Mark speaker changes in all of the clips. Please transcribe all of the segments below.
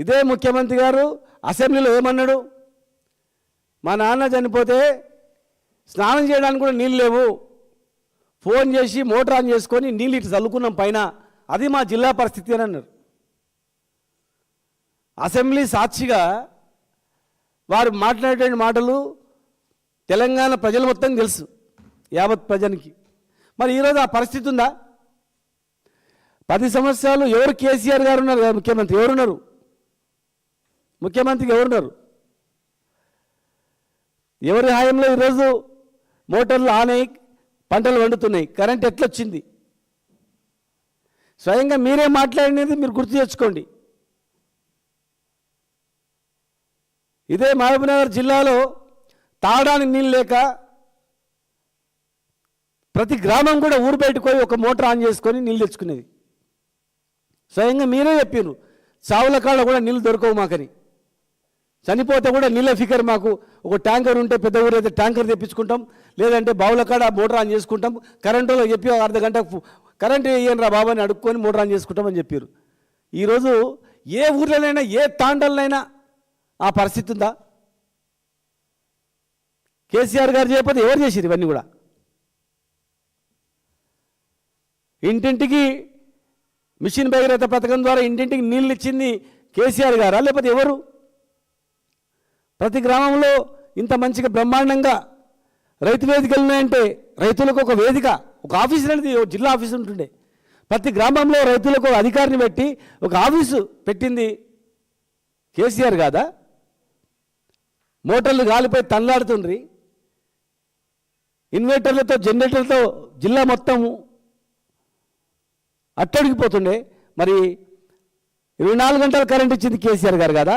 Speaker 1: ఇదే ముఖ్యమంత్రి గారు అసెంబ్లీలో ఏమన్నాడు? మా నాన్న చనిపోతే స్నానం చేయడానికి కూడా నీళ్ళు లేవు, ఫోన్ చేసి మోటార్ ఆన్ చేసుకొని నీళ్ళు ఇటు చల్లుకున్నాం పైన, అది మా జిల్లా పరిస్థితి అని అన్నారు. అసెంబ్లీ సాక్షిగా వారు మాట్లాడేటువంటి మాటలు తెలంగాణ ప్రజలు మొత్తం తెలుసు, యావత్ ప్రజనికి. మరి ఈరోజు ఆ పరిస్థితి ఉందా? 10 సంవత్సరాలు ఎవరు? కేసీఆర్ గారు ఉన్నారు కదా ముఖ్యమంత్రి. ఎవరున్నారు ముఖ్యమంత్రికి? ఎవరున్నారు? ఎవరి హాయంలో ఈరోజు మోటార్లు ఆన్ అయ్యి పంటలు వండుతున్నాయి? కరెంట్ ఎట్లొచ్చింది? స్వయంగా మీరే మాట్లాడినది మీరు గుర్తు తెచ్చుకోండి. ఇదే మహబూబ్నగర్ జిల్లాలో తాగడానికి నీళ్ళు లేక ప్రతి గ్రామం కూడా ఊరు బయటకు పోయి ఒక మోటార్ ఆన్ చేసుకొని నీళ్ళు తెచ్చుకునేది. స్వయంగా మీరే చెప్పారు, చావుల కాడ కూడా నీళ్ళు దొరకవు మాకని. చనిపోతే కూడా నీళ్ళ ఫికర్ మాకు. ఒక ట్యాంకర్ ఉంటే పెద్ద ఊరు అయితే ట్యాంకర్ తెప్పించుకుంటాం, లేదంటే బావుల కాడ మోటార్ ఆన్ చేసుకుంటాం. కరెంటులో చెప్పి అర్ధగంట కరెంటు వేయండి రా బాబు అని అడుక్కొని మోటార్ ఆన్ చేసుకుంటామని చెప్పారు. ఈరోజు ఏ ఊర్లోనైనా ఏ తాండలనైనా ఆ పరిస్థితి ఉందా? కేసీఆర్ గారు చేయకపోతే ఎవరు చేసారు ఇవన్నీ కూడా? ఇంటింటికి మిషన్ భగీరథ పథకం ద్వారా ఇంటింటికి నీళ్ళు ఇచ్చింది కేసీఆర్ గారా లేకపోతే ఎవరు? ప్రతి గ్రామంలో ఇంత మంచిగా బ్రహ్మాండంగా రైతు వేదికలు ఉన్నాయంటే రైతులకు ఒక వేదిక, ఒక ఆఫీసు అనేది జిల్లా ఆఫీసు ఉంటుండే. ప్రతి గ్రామంలో రైతులకు ఒక అధికారిని పెట్టి ఒక ఆఫీసు పెట్టింది కేసీఆర్ కాదా? మోటార్లు గాలిపోయి తనలాడుతుండ్రి, ఇన్వర్టర్లతో జనరేటర్లతో జిల్లా మొత్తము అట్టడిగిపోతుండే. మరి 24 గంటలు కరెంట్ ఇచ్చింది కేసీఆర్ గారు కదా?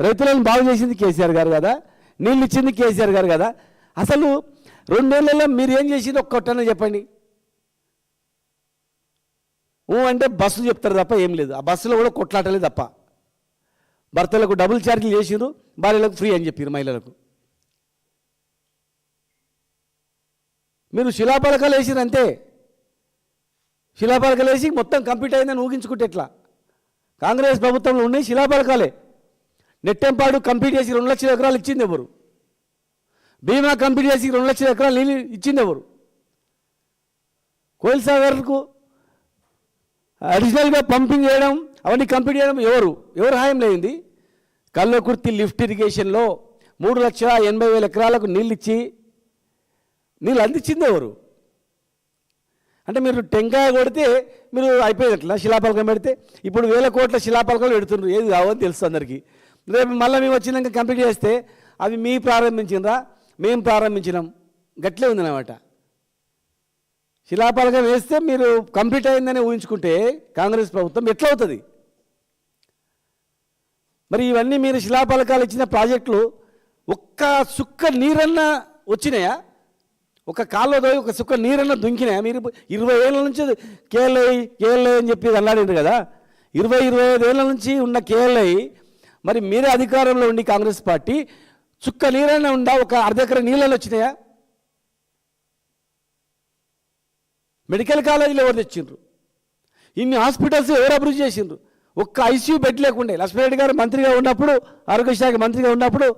Speaker 1: రైతులను బాగు చేసింది కేసీఆర్ గారు కదా? నీళ్ళు ఇచ్చింది కేసీఆర్ గారు కదా? అసలు 2 నెలల్లో మీరు ఏం చేసింది ఒక్కటన్నా చెప్పండి. అంటే బస్సు చెప్తారు తప్ప ఏం లేదు. ఆ బస్సులో కూడా కొట్లాటలే తప్ప. భర్తలకు డబుల్ ఛార్జీలు చేసిరు, భార్యలకు ఫ్రీ అని చెప్పారు మహిళలకు. మీరు శిలాపలకాలు వేసిరు అంతే. శిలాపలకాలు వేసి మొత్తం కంప్లీట్ అయిందని ఊహించుకుంటే ఎట్లా? కాంగ్రెస్ ప్రభుత్వంలో ఉన్నాయి శిలాపలకాలే. నెట్టెంపాడు కంప్లీట్ చేసి 2 లక్షల ఎకరాలు ఇచ్చింది ఎవరు? బీమా కంప్లీట్ చేసి 2 లక్షల ఎకరాలు నీళ్ళు ఇచ్చింది ఎవరు? కోయిల్ సాగర్కు అడిషనల్గా పంపింగ్ చేయడం, అవన్నీ కంప్లీట్ చేయడం ఎవరు హాయం లేనిది? కల్వకుర్తి లిఫ్ట్ ఇరిగేషన్లో 3,80,000 ఎకరాలకు నీళ్ళు ఇచ్చి నీళ్ళు అందించింది ఎవరు? అంటే మీరు టెంకాయ కొడితే మీరు అయిపోయేటట్లా శిలాపలకం పెడితే. ఇప్పుడు 1000 కోట్ల శిలాపలకాలు పెడుతున్నారు, ఏది కావని తెలుసు అందరికీ. రేపు మళ్ళీ మేము వచ్చినాక కంప్లీట్ చేస్తే అవి మీ ప్రారంభించినరా మేము ప్రారంభించినాం గట్లే ఉందన్నమాట. శిలాపలకం వేస్తే మీరు కంప్లీట్ అయిందని ఊహించుకుంటే కాంగ్రెస్ ప్రభుత్వం ఎట్లా అవుతుంది? మరి ఇవన్నీ మీరు శిలాపలకాలు ఇచ్చిన ప్రాజెక్టులు ఒక్క సుక్క నీరన్నా వచ్చినాయా? ఒక కాల్లో దోయి ఒక సుక్క నీరన్నా దుంకినాయా? మీరు 20 ఏళ్ళ నుంచి కేఎల్ఐ అని చెప్పి అల్లాడిండ్రు కదా. 20-25 ఏళ్ళ నుంచి ఉన్న కేఎల్ఐ మరి మీరే అధికారంలో ఉండి కాంగ్రెస్ పార్టీ చుక్క నీరైనా ఉందా? ఒక అర్ధ ఎకర నీళ్ళని వచ్చినాయా? మెడికల్ కాలేజీలు ఎవరు తెచ్చిండ్రు? ఇన్ని హాస్పిటల్స్ ఎవరు అభివృద్ధి చేసిండ్రు? ఒక్క ఐసీయూ బెడ్ లేకుండే. లక్ష్మీరెడ్డి గారు మంత్రిగా ఉన్నప్పుడు, ఆరోగ్య శాఖ మంత్రిగా ఉన్నప్పుడు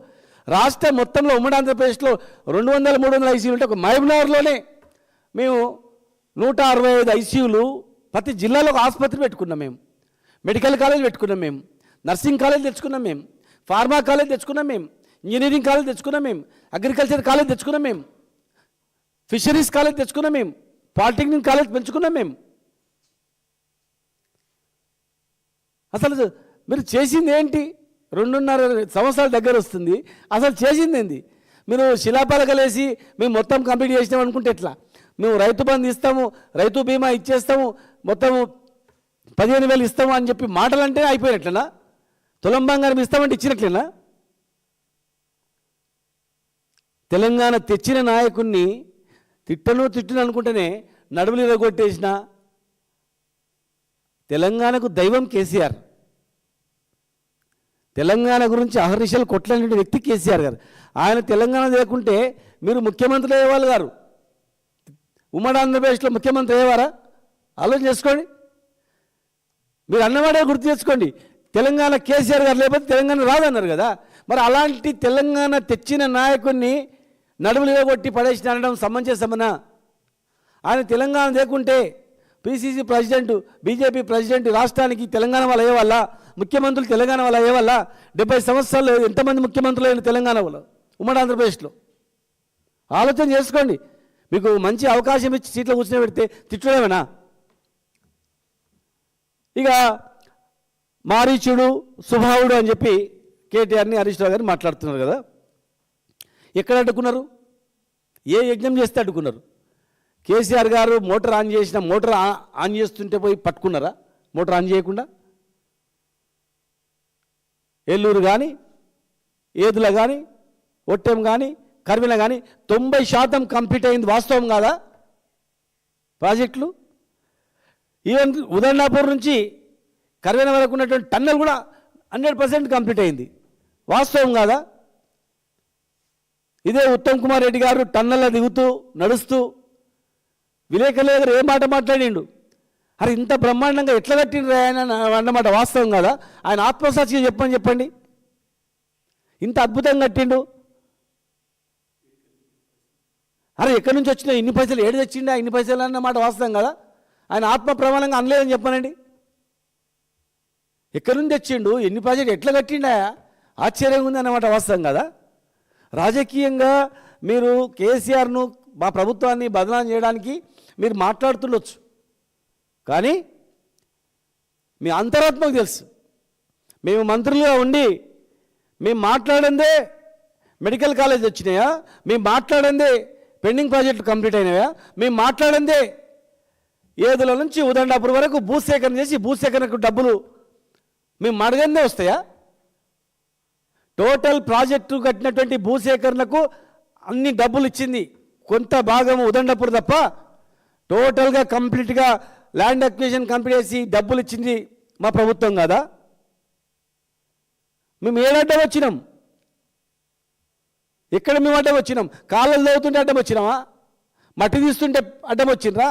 Speaker 1: రాష్ట్రం మొత్తంలో ఉమ్మడి ఆంధ్రప్రదేశ్లో 200-300 ఐసీయూలు ఉంటే ఒక మహబూబ్నగర్లోనే మేము 165 ఐసీయూలు ప్రతి జిల్లాలో ఒక ఆసుపత్రి పెట్టుకున్నాం. మేము మెడికల్ కాలేజ్ పెట్టుకున్నాం, మేము నర్సింగ్ కాలేజ్ తెచ్చుకున్నాం, మేము ఫార్మా కాలేజ్ తెచ్చుకున్నాం, మేము ఇంజనీరింగ్ కాలేజ్ తెచ్చుకున్నాం, మేము అగ్రికల్చర్ కాలేజ్ తెచ్చుకున్నాం, మేము ఫిషరీస్ కాలేజ్ తెచ్చుకున్నాం, మేము పాలిటెక్నిక్ కాలేజ్ పెంచుకున్నాం. మేము అసలు మీరు చేసింది ఏంటి? 2.5 సంవత్సరాల దగ్గర వస్తుంది. అసలు చేసింది ఏంది? మీరు శిలాపలకలు వేసి మేము మొత్తం కంప్లీట్ చేసినాం అనుకుంటే ఎట్లా? మేము రైతు బంధు ఇస్తాము, రైతు బీమా ఇచ్చేస్తాము, మొత్తము 15,000 ఇస్తాము అని చెప్పి మాటలంటే అయిపోయినట్లేనా? తులం బంగారం ఇస్తామంటే ఇచ్చినట్లేనా? తెలంగాణ తెచ్చిన నాయకుడిని తిట్టను అనుకుంటేనే నడుములు ఇరగొట్టేసిన తెలంగాణకు దైవం కేసీఆర్. తెలంగాణ గురించి అహర్నిశలు కొట్లాడిన వ్యక్తి కేసీఆర్ గారు. ఆయన తెలంగాణ లేకుంటే మీరు ముఖ్యమంత్రి అయ్యేవాళ్ళు గారు. ఉమ్మడి ఆంధ్రప్రదేశ్లో ముఖ్యమంత్రి అయ్యేవారా? ఆలోచన చేసుకోండి. మీరు అన్నవాడే గుర్తు చేసుకోండి. తెలంగాణ కేసీఆర్ గారు లేకపోతే తెలంగాణ రాదన్నారు కదా. మరి అలాంటి తెలంగాణ తెచ్చిన నాయకుడిని నడుములుగా కొట్టి పడేసిన అనడం సమంజసమనా? ఆయన తెలంగాణ లేకుంటే పిసిసి ప్రెసిడెంట్, బీజేపీ ప్రెసిడెంట్ రాష్ట్రానికి తెలంగాణ వాళ్ళు అయ్యే వల్ల, ముఖ్యమంత్రులు తెలంగాణ వాళ్ళు అయ్యే వల్ల 70 సంవత్సరాలు ఎంతమంది ముఖ్యమంత్రులు అయిన తెలంగాణ వాళ్ళు ఉమ్మడి ఆంధ్రప్రదేశ్లో ఆలోచన చేసుకోండి. మీకు మంచి అవకాశం ఇచ్చి సీట్లో కూర్చొని పెడితే తిట్టడమేనా? ఇక మారీచుడు స్వభావుడు అని చెప్పి కేటీఆర్ని హరీష్ రావు గారిని మాట్లాడుతున్నారు కదా. ఎక్కడ అడ్డుకున్నారు? ఏ యజ్ఞం చేస్తే అడ్డుకున్నారు? కేసీఆర్ గారు మోటార్ ఆన్ చేసిన మోటార్ ఆన్ చేస్తుంటే పోయి పట్టుకున్నారా? మోటార్ ఆన్ చేయకుండా ఏలూరు కానీ, ఏదుల కానీ, ఒట్టెం కానీ, కర్మిల కానీ 90% కంప్లీట్ అయింది. వాస్తవం కాదా ప్రాజెక్టులు? ఈవెన్ ఉదయనాపూర్ నుంచి కర్వేన వరకు ఉన్నటువంటి టన్నెల్ కూడా 100% కంప్లీట్ అయింది. వాస్తవం కాదా? ఇదే ఉత్తమ్ కుమార్ రెడ్డి గారు టన్నెల్లో దిగుతూ నడుస్తూ విలేకరుల దగ్గర ఏ మాట మాట్లాడిండు? అరే ఇంత బ్రహ్మాండంగా ఎట్లా కట్టిండ్రు ఆయన అన్నమాట వాస్తవం కాదా? ఆయన ఆత్మసాక్షిగా చెప్పండి. ఇంత అద్భుతంగా కట్టిండు. అరే ఎక్కడి నుంచి వచ్చినా ఇన్ని పైసలు ఏడు తెచ్చిండా ఇన్ని పైసలు అన్నమాట వాస్తవం కదా? ఆయన ఆత్మ ప్రమాణంగా అనలేదని చెప్పానండి. ఎక్కడి నుంచి తెచ్చిండు, ఎన్ని ప్రాజెక్టు ఎట్లా కట్టిండా, ఆశ్చర్యంగా ఉంది అన్నమాట వాస్తవం కదా? రాజకీయంగా మీరు కేసీఆర్ను మా ప్రభుత్వాన్ని బదనాం చేయడానికి మీరు మాట్లాడుతుండొచ్చు, కానీ మీ అంతరాత్మకు తెలుసు. మేము మంత్రులుగా ఉండి మేము మాట్లాడందే మెడికల్ కాలేజ్ వచ్చినాయా, మేము మాట్లాడందే పెండింగ్ ప్రాజెక్టులు కంప్లీట్ అయినాయా, మేము మాట్లాడందే ఏదుల నుంచి ఉదండాపురం వరకు భూసేకరణ చేసి భూసేకరణకు డబ్బులు మేము అడగందే వస్తాయా? టోటల్ ప్రాజెక్టు కట్టినటువంటి భూసేకరణకు అన్ని డబ్బులు ఇచ్చింది కొంత భాగం ఉదండాపురం తప్ప, టోటల్గా కంప్లీట్గా ల్యాండ్ అక్విజిషన్ కంప్లీట్ చేసి డబ్బులు ఇచ్చింది మా ప్రభుత్వం కదా. మేము ఏడడ్డం వచ్చినాం? ఎక్కడ మేము అడ్డం వచ్చినాం? కాళ్ళలు తవ్వుతుంటే అడ్డం వచ్చినామా? మట్టి తీస్తుంటే అడ్డం వచ్చిండ్రా?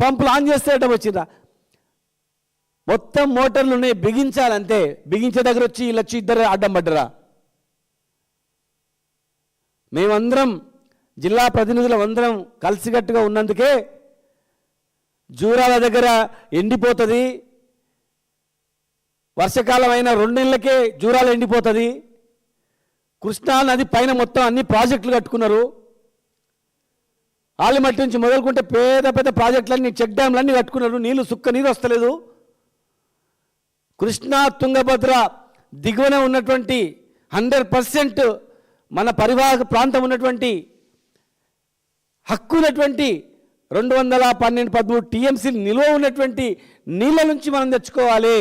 Speaker 1: పంపులు ఆన్ చేస్తే అడ్డం వచ్చిండ్రా? మొత్తం మోటార్లు ఉన్నాయి, బిగించాలంతే. బిగించే దగ్గర వచ్చి వీళ్ళు వచ్చి ఇద్దరు అడ్డం పడ్డరా? మేమందరం జిల్లా ప్రతినిధులు అందరం కలిసికట్టుగా ఉన్నందుకే జూరాల దగ్గర ఎండిపోతుంది. వర్షాకాలం అయిన 2 నెలలకే జూరాలు ఎండిపోతుంది. కృష్ణా నది పైన మొత్తం అన్ని ప్రాజెక్టులు కట్టుకున్నారు. ఆలిమట్టి నుంచి మొదలుకుంటే పెద్ద పెద్ద ప్రాజెక్టులన్నీ, చెక్ డ్యామ్లన్నీ కట్టుకున్నారు. నీళ్ళు నీరు వస్తలేదు. కృష్ణా తుంగభద్ర దిగువన ఉన్నటువంటి 100% మన పరివాహక ప్రాంతం ఉన్నటువంటి హక్కు ఉన్నటువంటి 212-13 టీఎంసీ నిల్వ ఉన్నటువంటి నీళ్ళ నుంచి మనం తెచ్చుకోవాలి.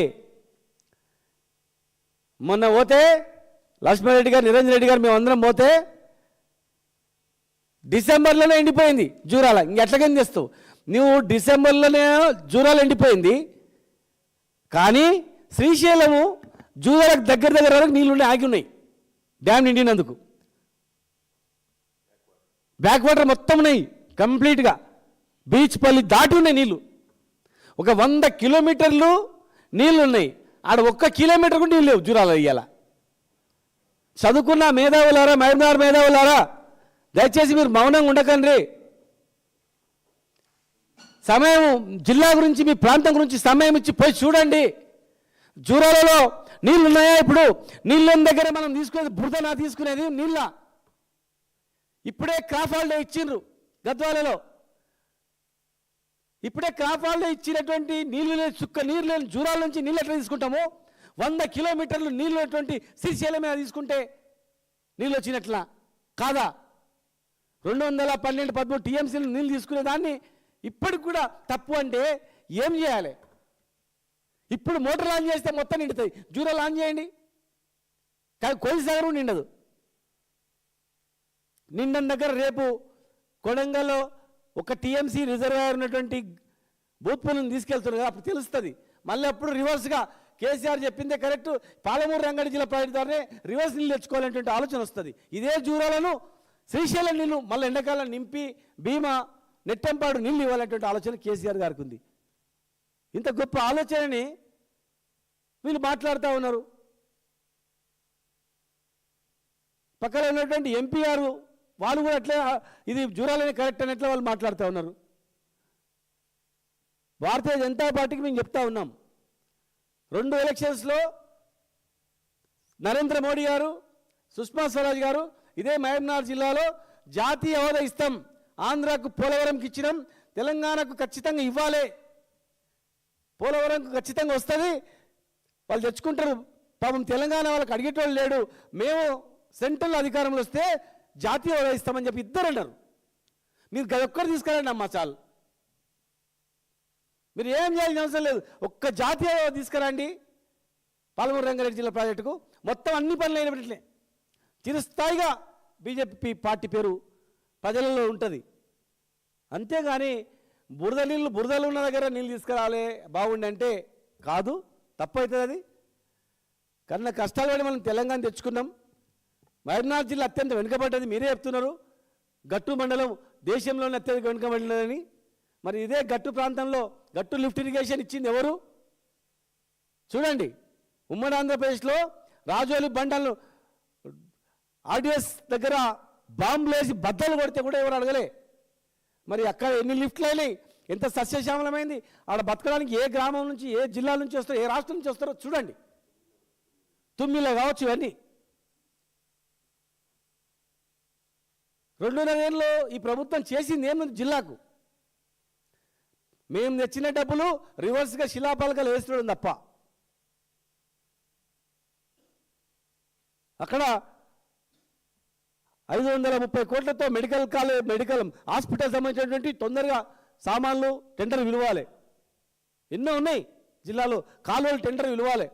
Speaker 1: మొన్న పోతే లక్ష్మణరెడ్డి గారు, నిరంజన్ రెడ్డి గారు మేమందరం పోతే డిసెంబర్లోనే ఎండిపోయింది జూరాల. ఇంకెట్లాగేం చేస్తావు నువ్వు? డిసెంబర్లోనే జూరాలు ఎండిపోయింది, కానీ శ్రీశైలము జూరాలకు దగ్గర వరకు నీళ్ళు ఆగి ఉన్నాయి డ్యామ్ నిండినందుకు. బ్యాక్ వాటర్ మొత్తం ఉన్నాయి కంప్లీట్గా, బీచ్ పల్లి దాటి ఉన్నాయి నీళ్ళు. ఒక 100 కిలోమీటర్లు నీళ్ళు ఉన్నాయి, ఆడ 1 కిలోమీటర్ కూడా నీళ్ళు లేవు జూరాల. ఇయ్యాల చదువుకున్న మేధావులారా, మహబూబ్నగర్ మేధావులారా, దయచేసి మీరు మౌనంగా ఉండకండి. సమయం, జిల్లా గురించి మీ ప్రాంతం గురించి సమయం ఇచ్చి పోయి చూడండి. జూరాలలో నీళ్ళు ఉన్నాయా? ఇప్పుడు నీళ్ళ దగ్గర మనం తీసుకునేది బురదనా? తీసుకునేది నీళ్ళ? ఇప్పుడే క్రాప్ హాలిడే ఇచ్చిండ్రు గద్వాలలో. ఇప్పుడే క్రాప్ హాలిడే ఇచ్చినటువంటి నీళ్ళు లేని, చుక్క నీరు లేని జూరాల నుంచి నీళ్ళు ఎట్లా తీసుకుంటాము? 100 కిలోమీటర్లు నీళ్ళు ఉన్నటువంటి శ్రీశైలం మీద తీసుకుంటే నీళ్ళు వచ్చినట్లా కాదా? 212-13 టీఎంసీలు నీళ్ళు తీసుకునేదాన్ని ఇప్పటికి కూడా తప్పు అంటే ఏం చేయాలి? ఇప్పుడు మోటార్ ఆన్ చేస్తే మొత్తం నిండుతాయి. జూరాలు ఆన్ చేయండి, కానీ కొలిసాగరు నిండదు. నిండని దగ్గర రేపు కొడంగల్లో 1 టీఎంసీ రిజర్వాయర్ ఉన్నటువంటి భూత్పూర్లను తీసుకెళ్తున్నారు కదా, అప్పుడు తెలుస్తుంది. మళ్ళీ అప్పుడు రివర్స్గా కేసీఆర్ చెప్పిందే కరెక్ట్, పాలమూరు రంగారెడ్డి జిల్లా ప్రాజెక్టు ద్వారానే రివర్స్ నీళ్ళు తెచ్చుకోవాలనేటువంటి ఆలోచన వస్తుంది. ఇదే జూరాలను శ్రీశైలం నీళ్ళు మళ్ళీ ఎండాకాలం నింపి భీమా నెట్టెంపాడు నీళ్ళు ఇవ్వాలనేటువంటి ఆలోచన కేసీఆర్ గారికి ఉంది. ఇంత గొప్ప ఆలోచనని వీళ్ళు మాట్లాడుతూ ఉన్నారు. పక్కన ఉన్నటువంటి ఎంపీ గారు వాళ్ళు కూడా అట్లే ఇది జూరాలని కరెక్ట్ అన్నట్లు వాళ్ళు మాట్లాడుతూ ఉన్నారు. భారతీయ జనతా పార్టీకి మేము చెప్తా ఉన్నాం, 2 ఎలక్షన్స్లో నరేంద్ర మోడీ గారు, సుష్మా స్వరాజ్ గారు ఇదే మహబూబ్నగర్ జిల్లాలో జాతీయ హోదా ఇస్తాం, ఆంధ్రాకు పోలవరంకి ఇచ్చినాం, తెలంగాణకు ఖచ్చితంగా ఇవ్వాలి, పోలవరంకు ఖచ్చితంగా వస్తుంది, వాళ్ళు తెచ్చుకుంటారు, పాపం తెలంగాణ వాళ్ళకి అడిగేటోళ్ళు లేడు, మేము సెంట్రల్ అధికారంలో వస్తే జాతీయ హోదా ఇస్తామని చెప్పి ఇద్దరు అన్నారు. మీరు ఒక్కరు తీసుకురండి అమ్మా చాలు, మీరు ఏం చేయాల్సిన అవసరం లేదు, ఒక్క జాతీయ హోదా తీసుకురండి పాలమూరు రంగారెడ్డి జిల్లా ప్రాజెక్టుకు, మొత్తం అన్ని పనులు అయినట్లే చిరస్థాయిగా బీజేపీ పార్టీ పేరు ప్రజలలో ఉంటుంది. అంతేగాని బురదలు ఉన్న దగ్గర నీళ్ళు తీసుకురావాలి బాగుండి అంటే కాదు, తప్పు అవుతుంది అది. కన్నా కష్టాలు పడి మనం తెలంగాణ తెచ్చుకున్నాం. మహబూబ్నగర్ జిల్లా అత్యంత వెనుకబడ్డది, మీరే చెప్తున్నారు గట్టు మండలం దేశంలోనే అత్యధిక వెనుకబడినదని. మరి ఇదే గట్టు ప్రాంతంలో గట్టు లిఫ్ట్ ఇరిగేషన్ ఇచ్చింది ఎవరు చూడండి. ఉమ్మడి ఆంధ్రప్రదేశ్లో రాజోలి బండలను ఆర్డీఎస్ దగ్గర బాంబులు వేసి బద్దలు కొడితే కూడా ఎవరు అడగలే. మరి అక్కడ ఎన్ని లిఫ్ట్లు అయినాయి, ఎంత సస్యశ్యామలమైంది, ఆడ బతకడానికి ఏ గ్రామం నుంచి ఏ జిల్లా నుంచి వస్తారో ఏ రాష్ట్రం నుంచి వస్తారో చూడండి. తుమ్మిలో కావచ్చు ఇవన్నీ. 2.5 ఏళ్ళలో ఈ ప్రభుత్వం చేసింది ఏముంది జిల్లాకు? మేము తెచ్చిన డబ్బులు రివర్స్గా శిలాపలకలు వేస్తుండడం తప్ప. అక్కడ 530 కోట్లతో మెడికల్ హాస్పిటల్ సంబంధించినటువంటి తొందరగా సామాన్లు టెండర్ విలువాలి. ఎన్నో ఉన్నాయి జిల్లాలో, కాలువలు టెండర్ విలువాలి.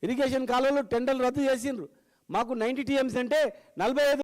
Speaker 1: ఇరిగేషన్ కాలువలు టెండర్లు రద్దు చేసిండ్రు. మాకు 90 TMC అంటే 45